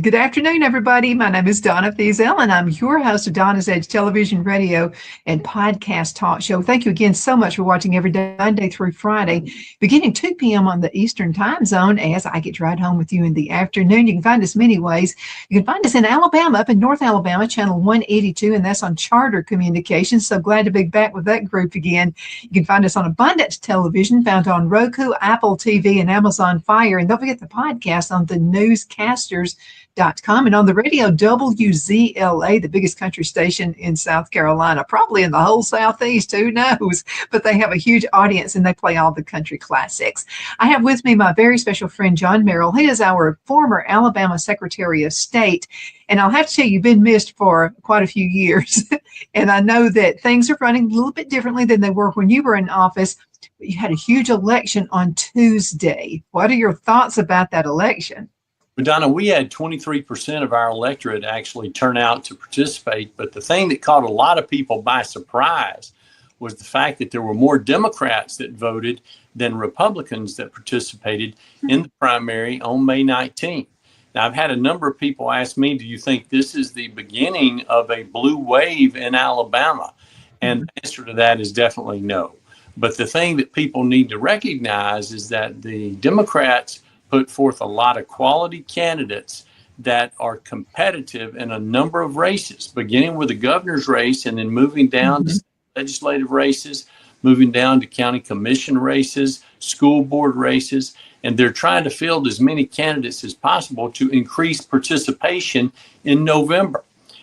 Good afternoon, everybody. My name is Donna, and I'm your host of Donna's Edge television, radio, and podcast talk show. Thank you again so much for watching every day, Monday through Friday, beginning 2 p.m. on the Eastern time zone as I get to ride home with you in the afternoon. You can find us many ways. You can find us in Alabama, up in North Alabama, channel 182, and that's on Charter Communications. So glad to be back with that group again. You can find us on Abundance Television, found on Roku, Apple TV, and Amazon Fire. And don't forget the podcast on the newscasters.com and on the radio WZLA, the biggest country station in South Carolina, probably in the whole Southeast, who knows, but they have a huge audience and they play all the country classics. I have with me my very special friend John Merrill. He is our former Alabama Secretary of State, and I'll have to tell you, you've been missed for quite a few years. And I know that things are running a little bit differently than they were when you were in office, but you had a huge election on Tuesday. What are your thoughts about that election? Well, Donna, we had 23% of our electorate actually turn out to participate. But the thing that caught a lot of people by surprise was the fact that there were more Democrats that voted than Republicans that participated in the primary on May 19th. Now, I've had a number of people ask me, do you think this is the beginning of a blue wave in Alabama? And the answer to that is definitely no. But the thing that people need to recognize is that the Democrats put forth a lot of quality candidates that are competitive in a number of races, beginning with the governor's race and then moving down to legislative races, moving down to county commission races, school board races, and they're trying to field as many candidates as possible to increase participation in November.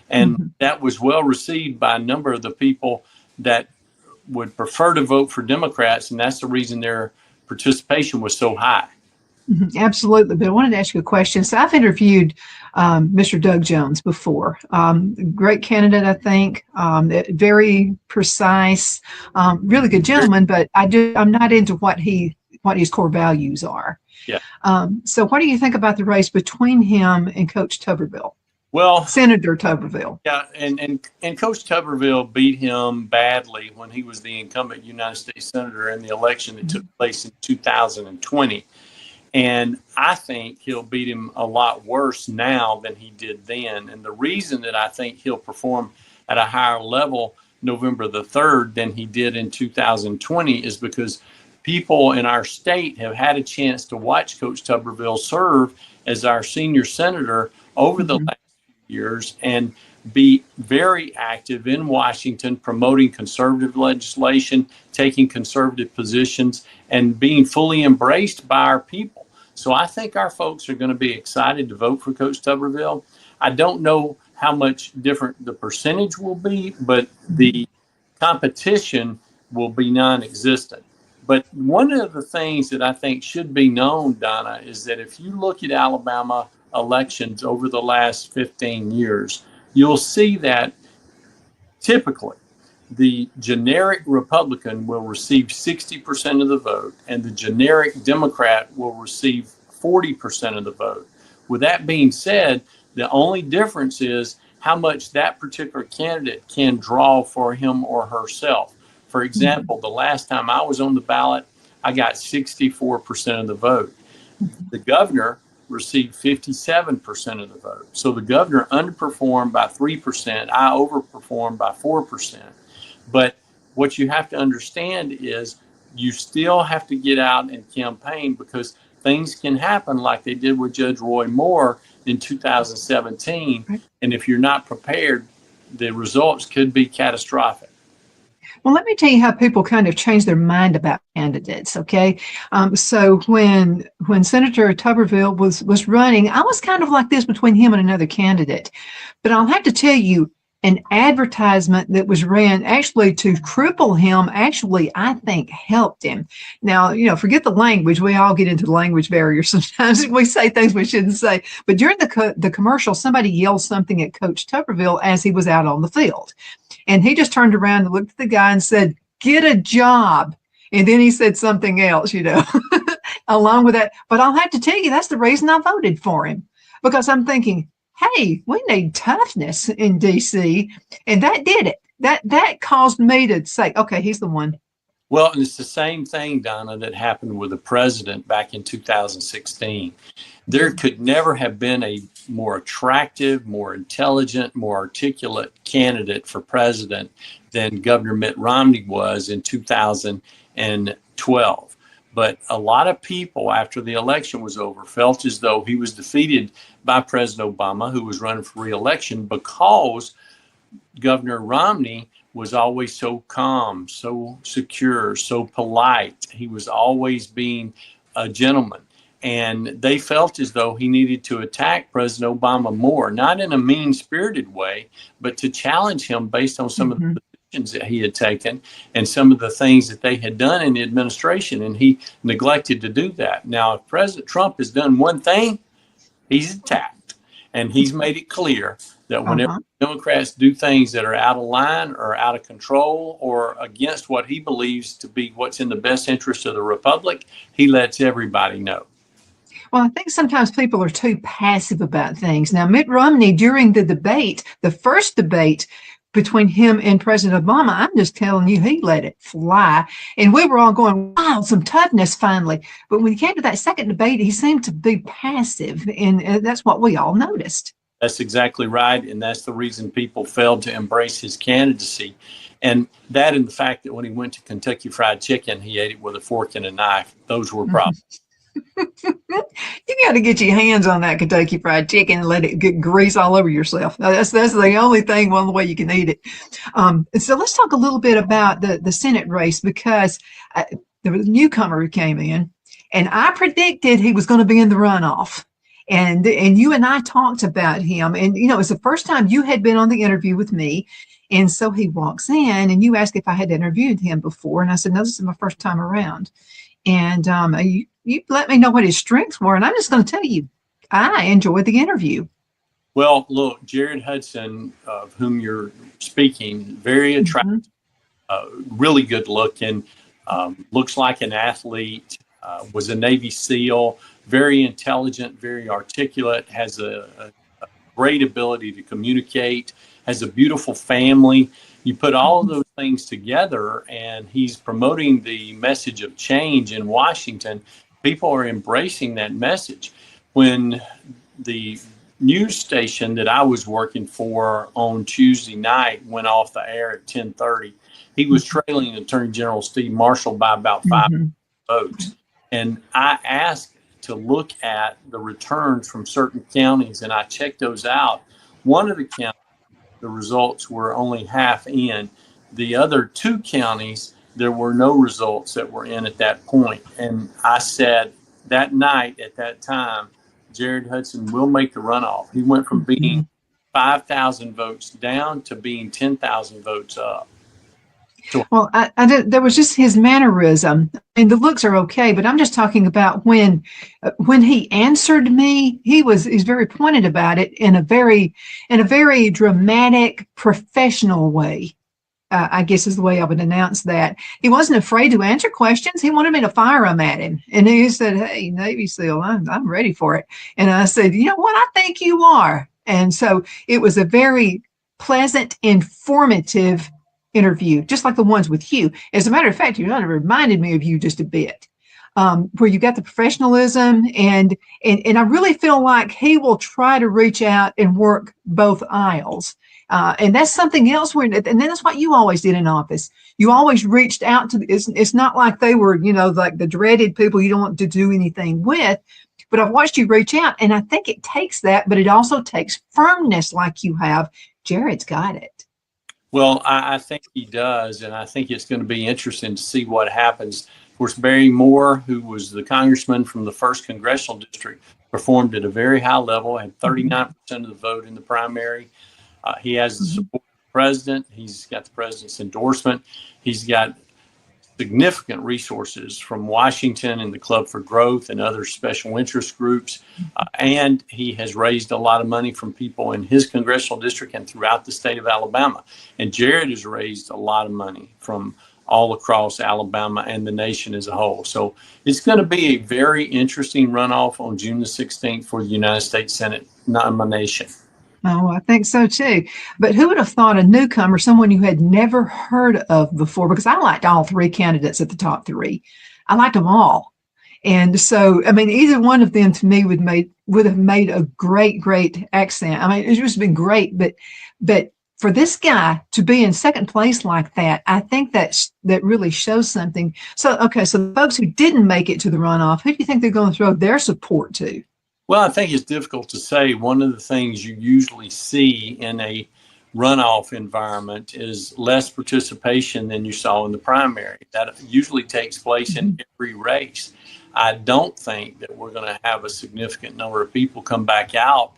And that was well received by a number of the people that would prefer to vote for Democrats, and that's the reason their participation was so high. Absolutely. But I wanted to ask you a question. So I've interviewed Mr. Doug Jones before. Great candidate, I think. Very precise, really good gentleman, but I'm not into what his core values are. Yeah. So what do you think about the race between him and Coach Tuberville? Well, Senator Tuberville. Yeah, and Coach Tuberville beat him badly when he was the incumbent United States Senator in the election that took place in 2020. And I think he'll beat him a lot worse now than he did then. And the reason that I think he'll perform at a higher level November the 3rd than he did in 2020 is because people in our state have had a chance to watch Coach Tuberville serve as our senior senator over the last few years and be very active in Washington, promoting conservative legislation, taking conservative positions, and being fully embraced by our people. So I think our folks are going to be excited to vote for Coach Tuberville. I don't know how much different the percentage will be, but the competition will be non-existent. But one of the things that I think should be known, Donna, is that if you look at Alabama elections over the last 15 years, you'll see that typically the generic Republican will receive 60% of the vote and the generic Democrat will receive 40% of the vote. With that being said, the only difference is how much that particular candidate can draw for him or herself. For example, the last time I was on the ballot, I got 64% of the vote. The governor received 57% of the vote. So the governor underperformed by 3%. I overperformed by 4%. But what you have to understand is you still have to get out and campaign because things can happen like they did with Judge Roy Moore in 2017. Right. And if you're not prepared, the results could be catastrophic. Well, let me tell you how people kind of change their mind about candidates, okay? So when Senator Tuberville was running, I was kind of like this between him and another candidate. But I'll have to tell you, an advertisement that was ran actually to cripple him, actually, I think helped him. Now, forget the language. We all get into the language barrier sometimes. We say things we shouldn't say. But during the commercial, somebody yelled something at Coach Tuberville as he was out on the field. And he just turned around and looked at the guy and said, "Get a job." And then he said something else, along with that. But I'll have to tell you, that's the reason I voted for him, because I'm thinking, hey, we need toughness in DC. And that did it. That caused me to say, okay, he's the one. Well, and it's the same thing, Donna, that happened with the president back in 2016. There could never have been a more attractive, more intelligent, more articulate candidate for president than Governor Mitt Romney was in 2012. But a lot of people, after the election was over, felt as though he was defeated by President Obama, who was running for re-election, because Governor Romney was always so calm, so secure, so polite. He was always being a gentleman. And they felt as though he needed to attack President Obama more, not in a mean-spirited way, but to challenge him based on some of the positions that he had taken and some of the things that they had done in the administration. And he neglected to do that. Now, if President Trump has done one thing, he's attacked. And he's made it clear that whenever Democrats do things that are out of line or out of control or against what he believes to be what's in the best interest of the republic, he lets everybody know. Well, I think sometimes people are too passive about things. Now, Mitt Romney, during the debate, the first debate between him and President Obama, I'm just telling you, he let it fly. And we were all going, wow, some toughness finally. But when he came to that second debate, he seemed to be passive. And that's what we all noticed. That's exactly right. And that's the reason people failed to embrace his candidacy. And that and the fact that when he went to Kentucky Fried Chicken, he ate it with a fork and a knife. Those were problems. You got to get your hands on that Kentucky Fried Chicken and let it get grease all over yourself. That's the only thing, one way you can eat it. So let's talk a little bit about the Senate race, because there was a newcomer who came in, and I predicted he was going to be in the runoff. And you and I talked about him, and it was the first time you had been on the interview with me. And so he walks in, and you asked if I had interviewed him before, and I said, no, this is my first time around. And you let me know what his strengths were, and I'm just going to tell you, I enjoyed the interview. Well, look, Jared Hudson, of whom you're speaking, very attractive, really good looking, looks like an athlete, was a Navy SEAL, very intelligent, very articulate, has a great ability to communicate, has a beautiful family. You put all of those things together, and he's promoting the message of change in Washington. People are embracing that message. When the news station that I was working for on Tuesday night went off the air at 10:30, he was trailing Attorney General Steve Marshall by about 5 votes. And I asked to look at the returns from certain counties, and I checked those out. One of the counties, the results were only half in. The other two counties, there were no results that were in at that point. And I said that night at that time, Jared Hudson will make the runoff. He went from being 5,000 votes down to being 10,000 votes up. Well, there was just his mannerism, and the looks are okay, but I'm just talking about when he answered me, he's very pointed about it in a very dramatic, professional way. I guess is the way I would announce that. He wasn't afraid to answer questions. He wanted me to fire him at him. And he said, "Hey, Navy SEAL, I'm ready for it." And I said, "You know what? I think you are." And so it was a very pleasant, informative interview, just like the ones with you. As a matter of fact, you kind of reminded me of you just a bit, where you got the professionalism, and I really feel like he will try to reach out and work both aisles. And that's something else. And then that's what you always did in office. You always reached out to, it's not like they were, like the dreaded people you don't want to do anything with, but I've watched you reach out, and I think it takes that, but it also takes firmness like you have. Jared's got it. Well, I think he does, and I think it's going to be interesting to see what happens. Of course, Barry Moore, who was the congressman from the 1st Congressional District, performed at a very high level, had 39% of the vote in the primary. He has the support of president. He's got the president's endorsement. He's got significant resources from Washington and the Club for Growth and other special interest groups. And he has raised a lot of money from people in his congressional district and throughout the state of Alabama. And Jared has raised a lot of money from all across Alabama and the nation as a whole. So it's going to be a very interesting runoff on June the 16th for the United States Senate nomination. Oh, I think so too. But who would have thought a newcomer, someone you had never heard of before? Because I liked all three candidates at the top three. I liked them all. And so, I mean, either one of them to me would have made a great accent. I mean, it's just been great. But for this guy to be in second place like that, I think that really shows something. So, okay, so the folks who didn't make it to the runoff, who do you think they're going to throw their support to? Well, I think it's difficult to say. One of the things you usually see in a runoff environment is less participation than you saw in the primary. That usually takes place in every race. I don't think that we're going to have a significant number of people come back out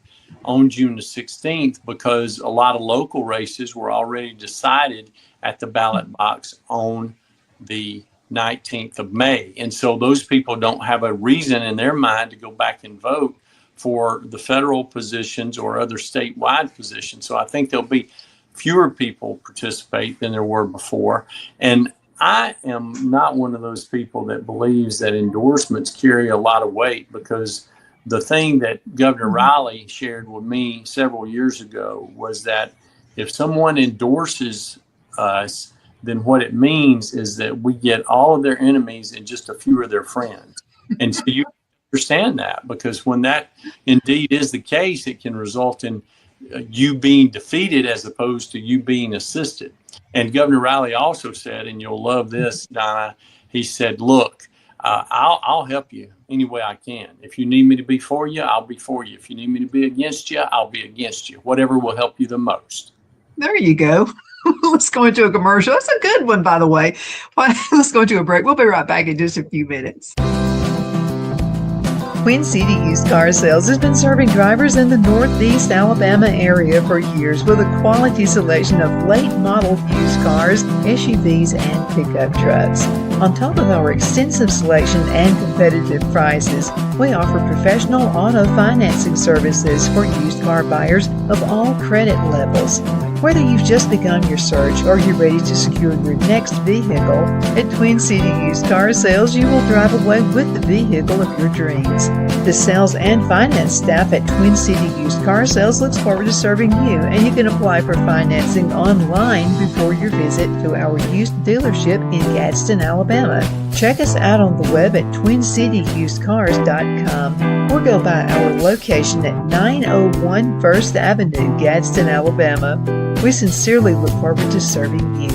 on June the 16th because a lot of local races were already decided at the ballot box on the 19th of May. And so those people don't have a reason in their mind to go back and vote for the federal positions or other statewide positions. So I think there'll be fewer people participate than there were before. And I am not one of those people that believes that endorsements carry a lot of weight, because the thing that Governor Riley shared with me several years ago was that if someone endorses us, then what it means is that we get all of their enemies and just a few of their friends. And so you understand that, because when that indeed is the case, it can result in you being defeated as opposed to you being assisted. And Governor Riley also said, and you'll love this, Donna, he said, look, I'll help you any way I can. If you need me to be for you, I'll be for you. If you need me to be against you, I'll be against you. Whatever will help you the most. There you go. Let's go into a commercial. That's a good one, by the way. Let's go into a break. We'll be right back in just a few minutes. Twin City Used Car Sales has been serving drivers in the Northeast Alabama area for years with a quality selection of late model used cars, SUVs, and pickup trucks. On top of our extensive selection and competitive prices, we offer professional auto financing services for used car buyers of all credit levels. Whether you've just begun your search or you're ready to secure your next vehicle, at Twin City Used Car Sales, you will drive away with the vehicle of your dreams. The sales and finance staff at Twin City Used Car Sales looks forward to serving you, and you can apply for financing online before your visit to our used dealership in Gadsden, Alabama. Check us out on the web at twincityusedcars.com or go by our location at 901 First Avenue, Gadsden, Alabama. We sincerely look forward to serving you.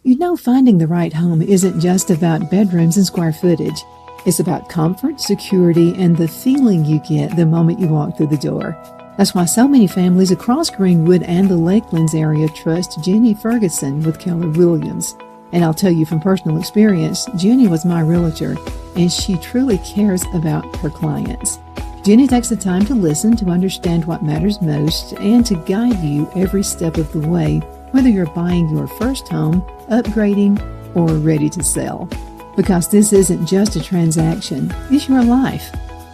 You know, finding the right home isn't just about bedrooms and square footage. It's about comfort, security, and the feeling you get the moment you walk through the door. That's why so many families across Greenwood and the Lakelands area trust Jenny Ferguson with Keller Williams. And I'll tell you from personal experience, Jenny was my realtor, and she truly cares about her clients. Jenny takes the time to listen, to understand what matters most, and to guide you every step of the way, whether you're buying your first home, upgrading, or ready to sell. Because this isn't just a transaction, it's your life.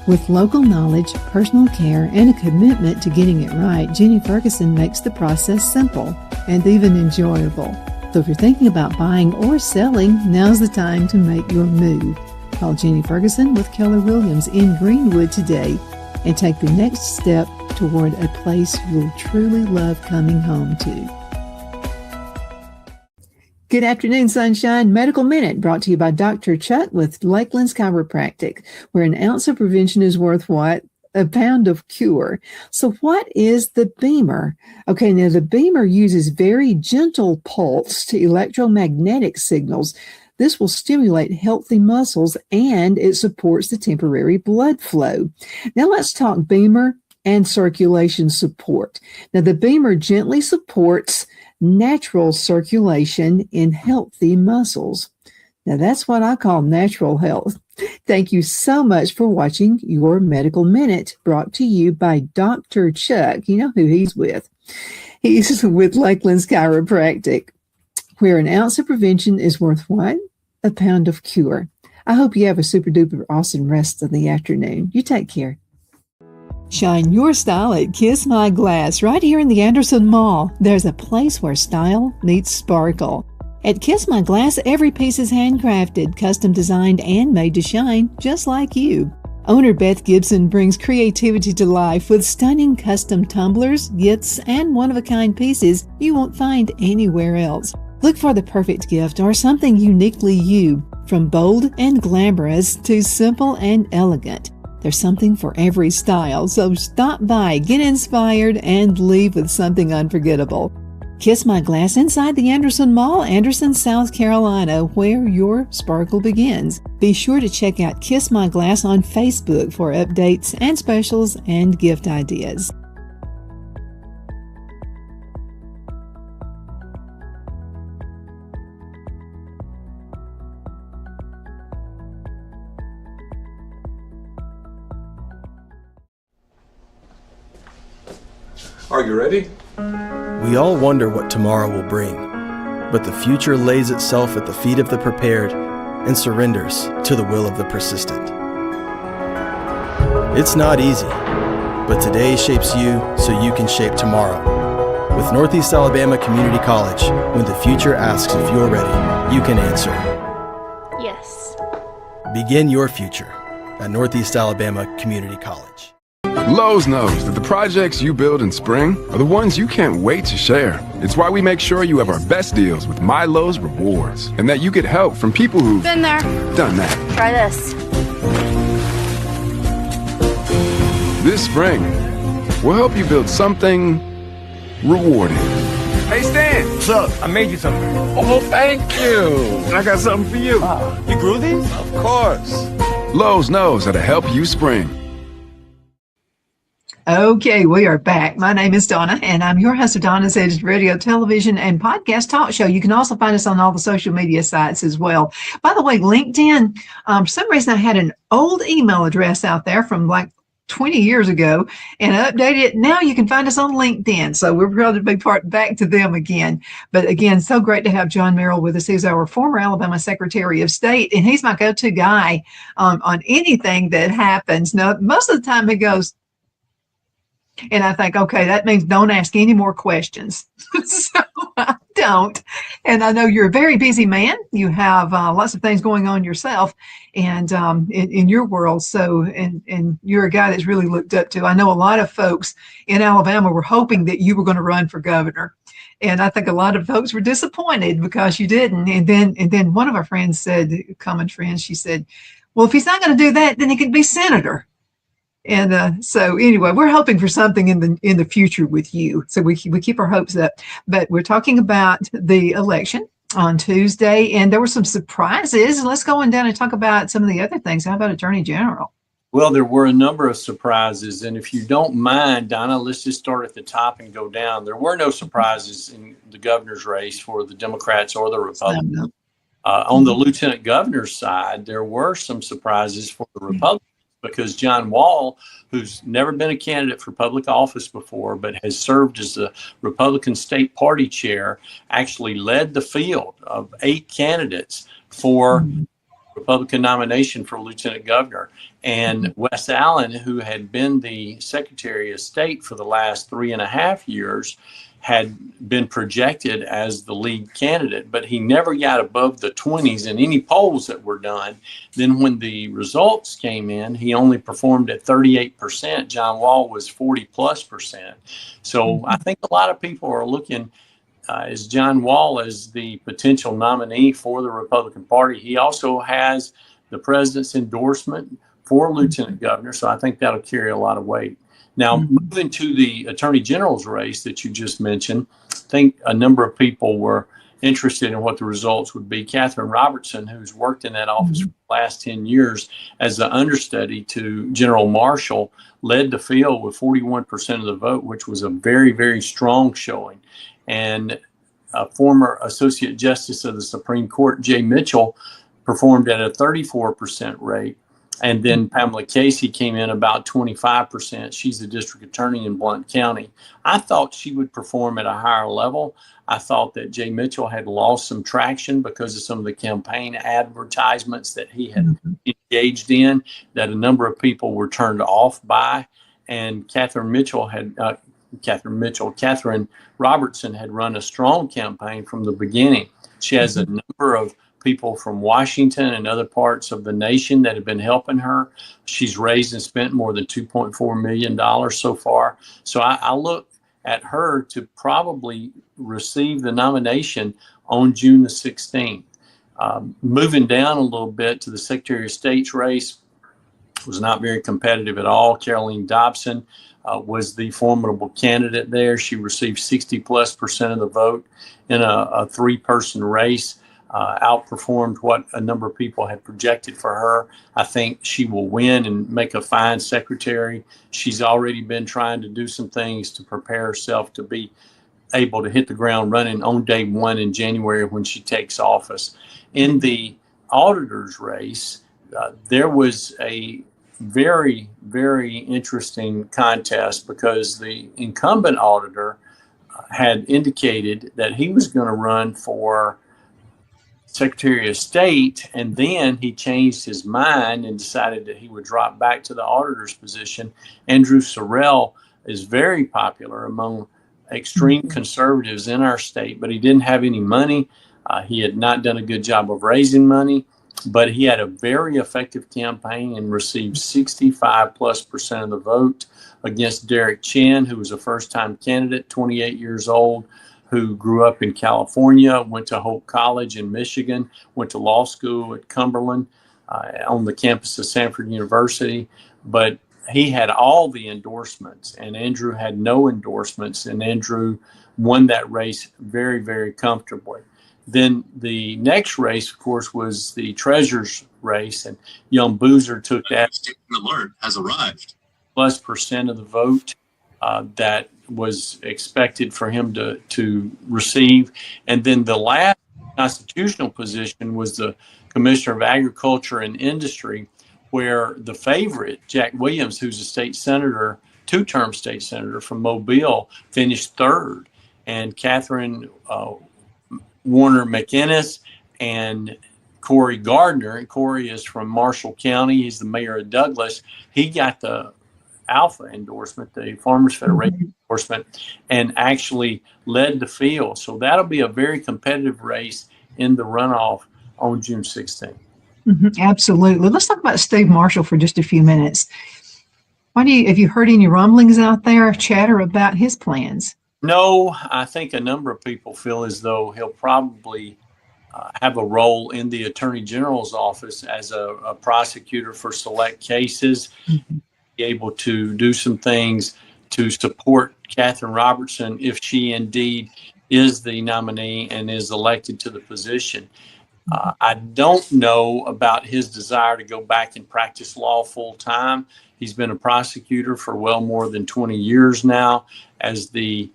With local knowledge, personal care, and a commitment to getting it right, Jenny Ferguson makes the process simple and even enjoyable. So if you're thinking about buying or selling, now's the time to make your move. Call Jenny Ferguson with Keller Williams in Greenwood today and take the next step toward a place you'll truly love coming home to. Good afternoon, Sunshine. Medical Minute brought to you by Dr. Chuck with Lakelands Chiropractic, where an ounce of prevention is worth what? A pound of cure. So what is the Beamer? Okay, now the Beamer uses very gentle pulse to electromagnetic signals. This will stimulate healthy muscles and it supports the temporary blood flow. Now let's talk Beamer and circulation support. Now the Beamer gently supports natural circulation in healthy muscles. Now that's what I call natural health. Thank you so much for watching Your Medical Minute, brought to you by Dr. Chuck. You know who he's with. He's with Lakeland's Chiropractic, where an ounce of prevention is worth what? A pound of cure. I hope you have a super duper awesome rest of the afternoon. You take care. Shine your style at Kiss My Glass right here in the Anderson Mall. There's a place where style meets sparkle. At Kiss My Glass, every piece is handcrafted, custom designed, and made to shine just like you. Owner Beth Gibson brings creativity to life with stunning custom tumblers, gifts, and one-of-a-kind pieces you won't find anywhere else. Look for the perfect gift or something uniquely you, from bold and glamorous to simple and elegant. There's something for every style, so stop by, get inspired, and leave with something unforgettable. Kiss My Glass inside the Anderson Mall, Anderson, South Carolina, where your sparkle begins. Be sure to check out Kiss My Glass on Facebook for updates and specials and gift ideas. Are you ready? We all wonder what tomorrow will bring, but the future lays itself at the feet of the prepared and surrenders to the will of the persistent. It's not easy, but today shapes you so you can shape tomorrow. With Northeast Alabama Community College, when the future asks if you're ready, you can answer. Yes. Begin your future at Northeast Alabama Community College. Lowe's knows that the projects you build in spring are the ones you can't wait to share. It's why we make sure you have our best deals with My Lowe's Rewards, and that you get help from people who've Been there. done that. Try this. This spring, we'll help you build something rewarding. Hey, Stan. What's up? I made you something. Oh, thank you. And I got something for you. You grew these? Of course. Lowe's knows how to help you spring. Okay, we are back. My name is Donna, and I'm your host of Donna's Edge radio, television, and podcast talk show. You can also find us on all the social media sites as well. By the way, LinkedIn, for some reason I had an old email address out there from like 20 years ago, and I updated it. Now you can find us on LinkedIn. So we're proud to be back to them again. But again, so great to have John Merrill with us. He's our former Alabama Secretary of State, and he's my go-to guy on anything that happens. Now, most of the time he goes, and I think, okay, that means don't ask any more questions. So I don't. And I know you're a very busy man. You have lots of things going on yourself and in your world. So, and you're a guy that's really looked up to. I know a lot of folks in Alabama were hoping that you were going to run for governor. And I think a lot of folks were disappointed because you didn't. And then one of our friends said, common friends, she said, well, if he's not going to do that, then he could be senator. And so anyway, we're hoping for something in the future with you. So we keep our hopes up. But we're talking about the election on Tuesday, and there were some surprises. Let's go on down and talk about some of the other things. How about Attorney General? Well, there were a number of surprises. And if you don't mind, Donna, let's just start at the top and go down. There were no surprises in the governor's race for the Democrats or the Republicans. On the lieutenant governor's side, there were some surprises for the Republicans, because John Wall, who's never been a candidate for public office before, but has served as the Republican state party chair, actually led the field of 8 candidates for Republican nomination for lieutenant governor. And Wes Allen, who had been the Secretary of State for the last 3.5 years, had been projected as the lead candidate, but he never got above the 20s in any polls that were done. Then when the results came in, he only performed at 38%. John Wall was 40+%. So I think a lot of people are looking as John Wall as the potential nominee for the Republican Party. He also has the president's endorsement for lieutenant governor, so I think that'll carry a lot of weight. Now, moving to the Attorney General's race that you just mentioned, I think a number of people were interested in what the results would be. Catherine Robertson, who's worked in that office for the last 10 years as the understudy to General Marshall, led the field with 41% of the vote, which was a very, very strong showing. And former Associate Justice of the Supreme Court, Jay Mitchell, performed at a 34% rate. And then Pamela Casey came in about 25%. She's the district attorney in Blount County. I thought she would perform at a higher level. I thought that Jay Mitchell had lost some traction because of some of the campaign advertisements that he had engaged in, that a number of people were turned off by. And Catherine Robertson had run a strong campaign from the beginning. She has a number of people from Washington and other parts of the nation that have been helping her. She's raised and spent more than $2.4 million so far. So I look at her to probably receive the nomination on June the 16th. Moving down a little bit to the Secretary of State's race, was not very competitive at all. Caroline Dobson was the formidable candidate there. She received 60+% of the vote in a three-person race. Outperformed what a number of people had projected for her. I think she will win and make a fine secretary. She's already been trying to do some things to prepare herself to be able to hit the ground running on day one in January when she takes office. In the auditor's race, there was a very, very interesting contest because the incumbent auditor had indicated that he was going to run for Secretary of State, and then he changed his mind and decided that he would drop back to the auditor's position. Andrew Sorrell is very popular among extreme conservatives in our state, but he didn't have any money. He had not done a good job of raising money, but he had a very effective campaign and received 65+% of the vote against Derek Chin, who was a first-time candidate, 28 years old, who grew up in California, went to Hope College in Michigan, went to law school at Cumberland on the campus of Sanford University. But he had all the endorsements, and Andrew had no endorsements, and Andrew won that race very, very comfortably. Then the next race, of course, was the treasurer's race, and young Boozer took that. Alert has arrived. +% of the vote that was expected for him to receive. And then the last constitutional position was the Commissioner of Agriculture and Industry, where the favorite, Jack Williams, who's a state senator, two-term state senator from Mobile, finished third. And Catherine Warner McInnes and Corey Gardner, and Corey is from Marshall County, he's the mayor of Douglas, he got the Alpha endorsement, the Farmers Federation endorsement, and actually led the field. So that'll be a very competitive race in the runoff on June 16th. Absolutely. Let's talk about Steve Marshall for just a few minutes. Have you heard any rumblings out there, chatter about his plans? No, I think a number of people feel as though he'll probably have a role in the Attorney General's office as a prosecutor for select cases. Be able to do some things to support Catherine Robertson if she indeed is the nominee and is elected to the position. I don't know about his desire to go back and practice law full time. He's been a prosecutor for well more than 20 years now, as the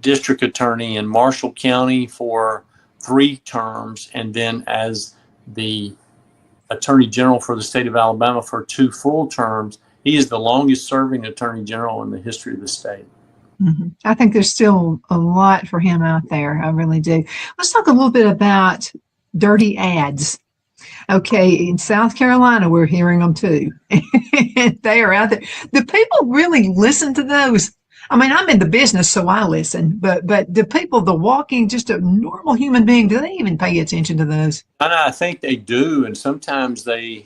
district attorney in Marshall County for 3 terms, and then as the Attorney General for the state of Alabama for 2 full terms. He is the longest serving Attorney General in the history of the state. I think there's still a lot for him out there. I really do. Let's talk a little bit about dirty ads. Okay, in South Carolina, we're hearing them too. They are out there. Do people really listen to those? I mean, I'm in the business, so I listen, but the people, the walking, just a normal human being, do they even pay attention to those? I think they do, and sometimes they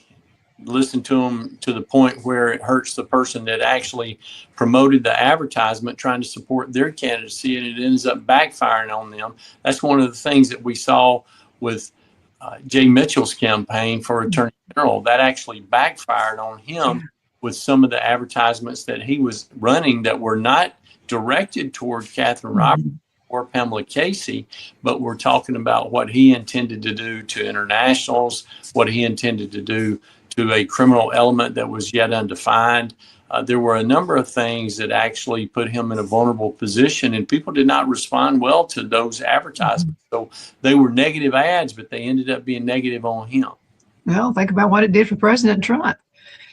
listen to them to the point where it hurts the person that actually promoted the advertisement trying to support their candidacy, and it ends up backfiring on them. That's one of the things that we saw with Jay Mitchell's campaign for Attorney General. That actually backfired on him with some of the advertisements that he was running that were not directed toward Catherine Robertson or Pamela Casey, but we're talking about what he intended to do to internationals, what he intended to do to a criminal element that was yet undefined. there were a number of things that actually put him in a vulnerable position, and people did not respond well to those advertisements. So they were negative ads, but they ended up being negative on him. Well, think about what it did for President Trump.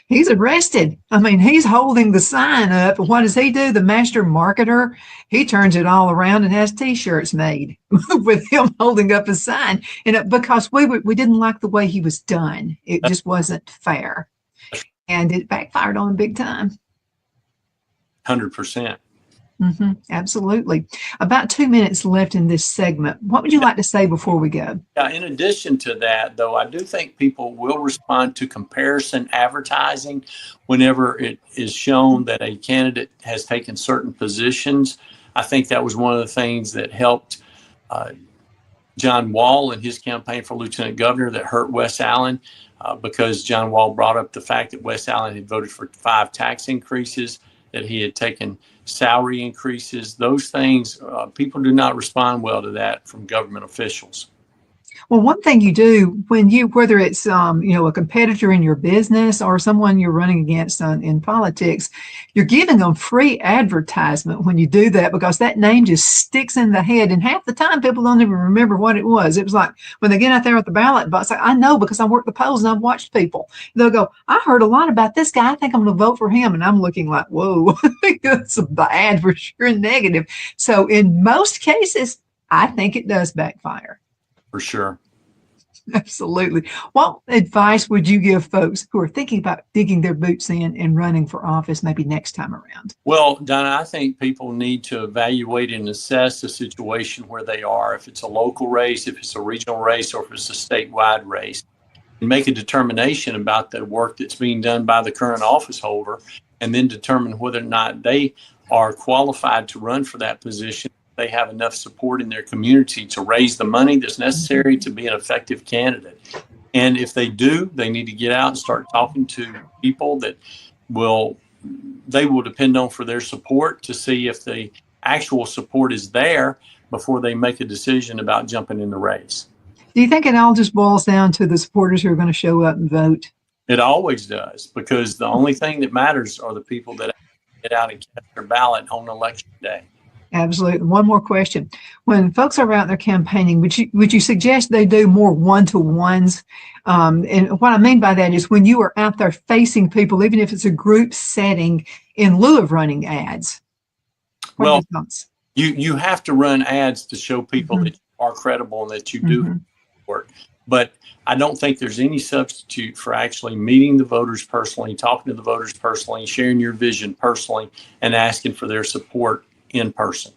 He's arrested. I mean, he's holding the sign up. What does he do? The master marketer, he turns it all around and has T-shirts made with him holding up a sign. And because we didn't like the way he was done. It just wasn't fair. And it backfired on him big time. 100%. Absolutely. About 2 minutes left in this segment. What would you like to say before we go? In addition to that, though, I do think people will respond to comparison advertising whenever it is shown that a candidate has taken certain positions. I think that was one of the things that helped John Wall in his campaign for lieutenant governor that hurt Wes Allen, because John Wall brought up the fact that Wes Allen had voted for 5 tax increases, that he had taken salary increases. Those things, people do not respond well to that from government officials. Well, one thing you do when whether it's, a competitor in your business or someone you're running against in politics, you're giving them free advertisement when you do that, because that name just sticks in the head. And half the time people don't even remember what it was. It was like when they get out there at the ballot box, like, I know because I work the polls and I've watched people. They'll go, I heard a lot about this guy. I think I'm going to vote for him. And I'm looking like, whoa, that's bad for sure, negative. So in most cases, I think it does backfire. For sure. Absolutely. What advice would you give folks who are thinking about digging their boots in and running for office maybe next time around? Well, Donna, I think people need to evaluate and assess the situation where they are. If it's a local race, if it's a regional race, or if it's a statewide race, and make a determination about the work that's being done by the current office holder, and then determine whether or not they are qualified to run for that position. They have enough support in their community to raise the money that's necessary to be an effective candidate. And if they do, they need to get out and start talking to people that they will depend on for their support, to see if the actual support is there before they make a decision about jumping in the race. Do you think it all just boils down to the supporters who are going to show up and vote? It always does, because the only thing that matters are the people that get out and cast their ballot on election day. Absolutely. One more question. When folks are out there campaigning, would you suggest they do more one-to-ones? And what I mean by that is when you are out there facing people, even if it's a group setting, in lieu of running ads. Well, you have to run ads to show people that you are credible and that you do work. But I don't think there's any substitute for actually meeting the voters personally, talking to the voters personally, sharing your vision personally, and asking for their support in person.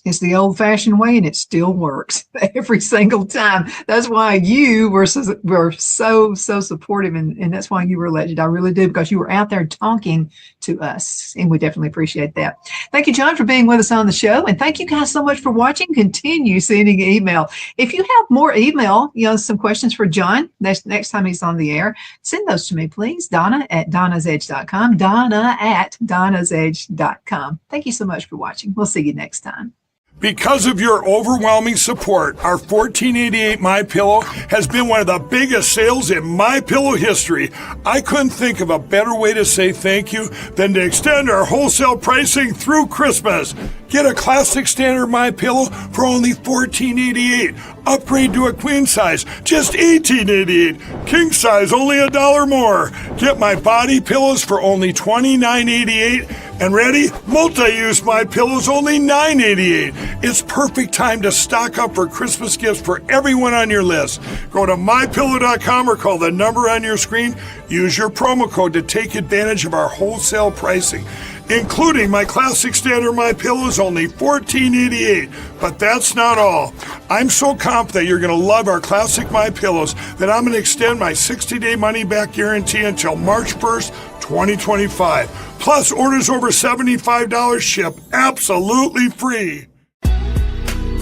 It's the old-fashioned way, and it still works every single time. That's why you were so supportive, and that's why you were elected. I really do, because you were out there talking to us, and we definitely appreciate that. Thank you, John, for being with us on the show, and thank you guys so much for watching. Continue sending email. If you have more email, some questions for John next time he's on the air, send those to me, please. Donna at donnasedge.com. Donna at donnasedge.com. Thank you so much for watching. We'll see you next time. Because of your overwhelming support, our $14.88 MyPillow has been one of the biggest sales in MyPillow history. I couldn't think of a better way to say thank you than to extend our wholesale pricing through Christmas. Get a classic standard MyPillow for only $14.88. Upgrade to a queen size, just $18.88. King size, only $1 more. Get my body pillows for only $29.88. And ready? Multi-use MyPillows, only $9.88. It's perfect time to stock up for Christmas gifts for everyone on your list. Go to MyPillow.com or call the number on your screen. Use your promo code to take advantage of our wholesale pricing, including my classic standard MyPillows, only $14.88. But that's not all. I'm so confident you're going to love our classic MyPillows that I'm going to extend my 60-day money-back guarantee until March 1st, 2025. Plus, orders over $75 ship absolutely free.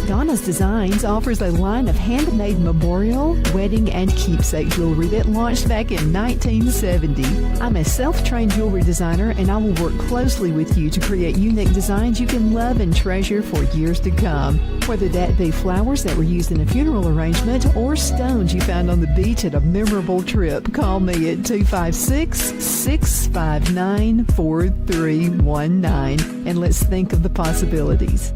Donna's Designs offers a line of handmade memorial, wedding, and keepsake jewelry that launched back in 1970. I'm a self-trained jewelry designer, and I will work closely with you to create unique designs you can love and treasure for years to come. Whether that be flowers that were used in a funeral arrangement or stones you found on the beach at a memorable trip, call me at 256-659-4319 and let's think of the possibilities.